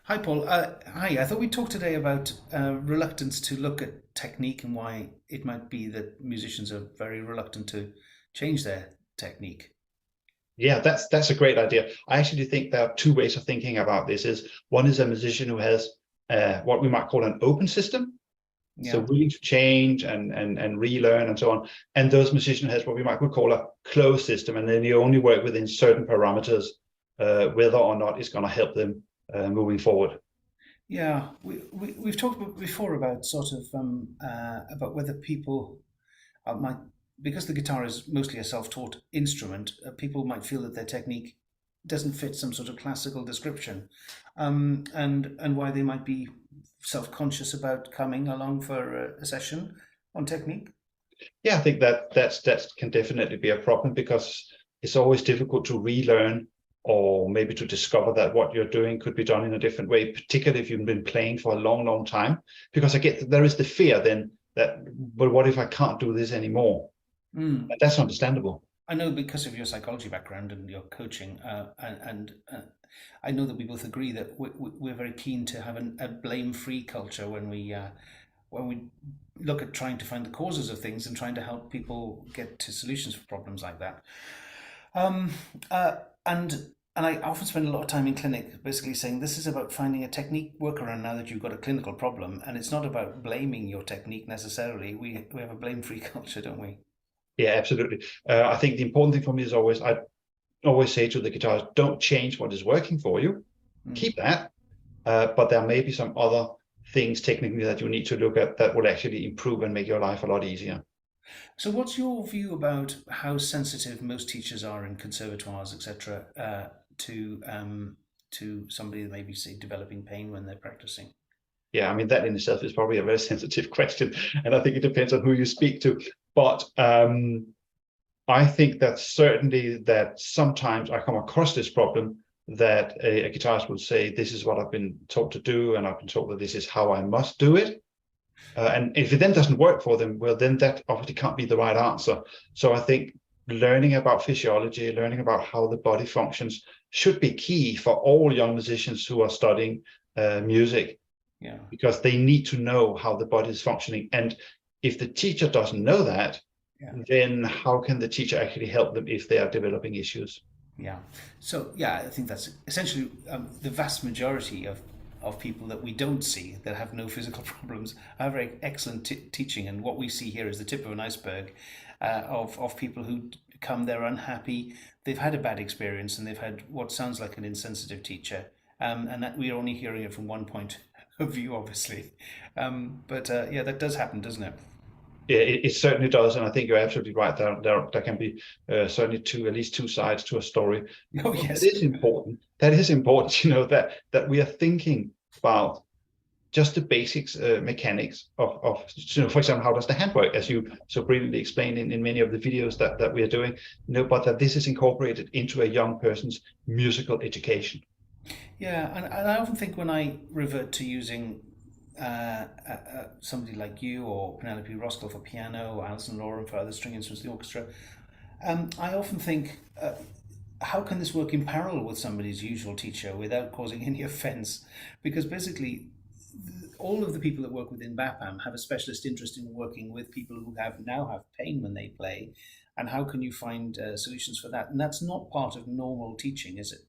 Hi, Paul. Hi. I thought we'd talk today about reluctance to look at technique and why it might be that musicians are very reluctant to change their technique. Yeah, that's a great idea. I actually think there are two ways of thinking about this. Is one is a musician who has what we might call an open system, so Yeah. willing to change and relearn and so on. And those musicians has what we might call a closed system, and then you only work within certain parameters, whether or not it's going to help them moving forward. Yeah. We've talked before about about whether people might, because the guitar is mostly a self-taught instrument, people might feel that their technique doesn't fit some sort of classical description, and why they might be self-conscious about coming along for a session on technique. Yeah, I think that can definitely be a problem because it's always difficult to relearn or maybe to discover that what you're doing could be done in a different way, particularly if you've been playing for a long, long time. Because I get there is the fear then that, but what if I can't do this anymore? Mm. And that's understandable. I know because of your psychology background and your coaching, and I know that we both agree that we're very keen to have a blame-free culture when we look at trying to find the causes of things and trying to help people get to solutions for problems like that. Um, uh, and I often spend a lot of time in clinic basically saying this is about finding a technique workaround now that you've got a clinical problem, and it's not about blaming your technique necessarily. We have a blame-free culture, don't we? Yeah, absolutely. I think the important thing for me is I always say to the guitarist, don't change what is working for you. Mm. Keep that. But there may be some other things technically that you need to look at that will actually improve and make your life a lot easier. So, what's your view about how sensitive most teachers are in conservatoires, etc., to somebody that maybe say developing pain when they're practicing? Yeah, I mean, that in itself is probably a very sensitive question. And I think it depends on who you speak to. But I think that certainly that sometimes I come across this problem that a guitarist will say, this is what I've been taught to do, and I've been told that this is how I must do it. And if it then doesn't work for them, well, then that obviously can't be the right answer. So I think learning about physiology, learning about how the body functions should be key for all young musicians who are studying music, Yeah, because they need to know how the body is functioning. And if the teacher doesn't know that, yeah. then how can the teacher actually help them if they are developing issues? Yeah. So yeah, I think that's essentially the vast majority of people that we don't see that have no physical problems are very excellent teaching, and what we see here is the tip of an iceberg of people who come, they're unhappy, they've had a bad experience, and they've had what sounds like an insensitive teacher, and that we're only hearing it from one point of view, obviously. But yeah, that does happen, doesn't it? Yeah, it certainly does, and I think you're absolutely right. There can be certainly at least two sides to a story. Oh But that yes. is important. That is important, that we are thinking about just the basics, mechanics of for example, how does the hand work, as you so brilliantly explained in many of the videos that we are doing. But that this is incorporated into a young person's musical education. Yeah, and I often think when I revert to using somebody like you or Penelope Roscoe for piano or Alison Lauren for other string instruments, the orchestra, I often think, how can this work in parallel with somebody's usual teacher without causing any offense? Because basically, all of the people that work within BAPAM have a specialist interest in working with people who have pain when they play. And how can you find solutions for that? And that's not part of normal teaching, is it?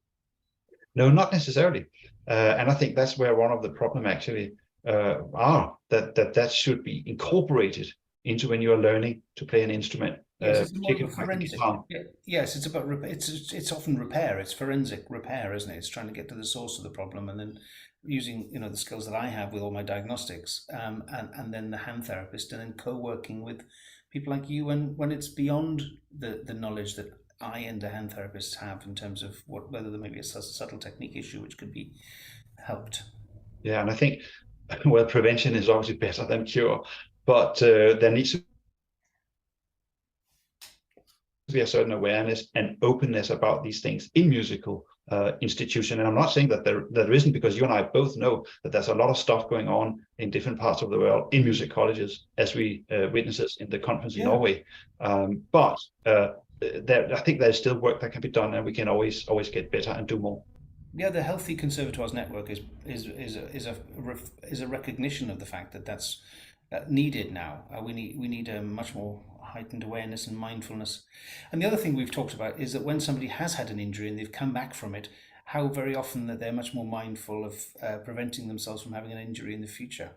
No, not necessarily. And I think that's where one of the problem actually are, that should be incorporated into when you are learning to play an instrument, Yes, it's more of a particularly like the forensic. guitar. Yes, it's about it's often repair. It's forensic repair, isn't it? It's trying to get to the source of the problem, and then using the skills that I have with all my diagnostics, and then the hand therapist, and then co-working with people like you when it's beyond the knowledge that I and the hand therapist have in terms of whether there may be a subtle technique issue which could be helped. Yeah, and I think well, prevention is obviously better than cure, but there needs to be a certain awareness and openness about these things in musical institution. And I'm not saying that there isn't, because you and I both know that there's a lot of stuff going on in different parts of the world in music colleges, as we witnesses in the conference in Yeah. Norway. But I think there's still work that can be done, and we can always get better and do more. Yeah, the Healthy Conservatoires Network is a recognition of the fact that that's needed now. We need a much more heightened awareness and mindfulness. And the other thing we've talked about is that when somebody has had an injury and they've come back from it, how very often that they're much more mindful of preventing themselves from having an injury in the future.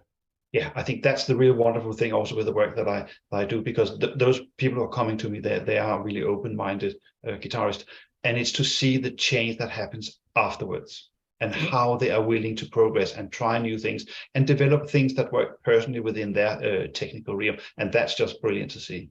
Yeah, I think that's the real wonderful thing also with the work that I do, because those people who are coming to me, they are really open-minded guitarists, and it's to see the change that happens afterwards and Yeah. how they are willing to progress and try new things and develop things that work personally within their technical realm, and that's just brilliant to see.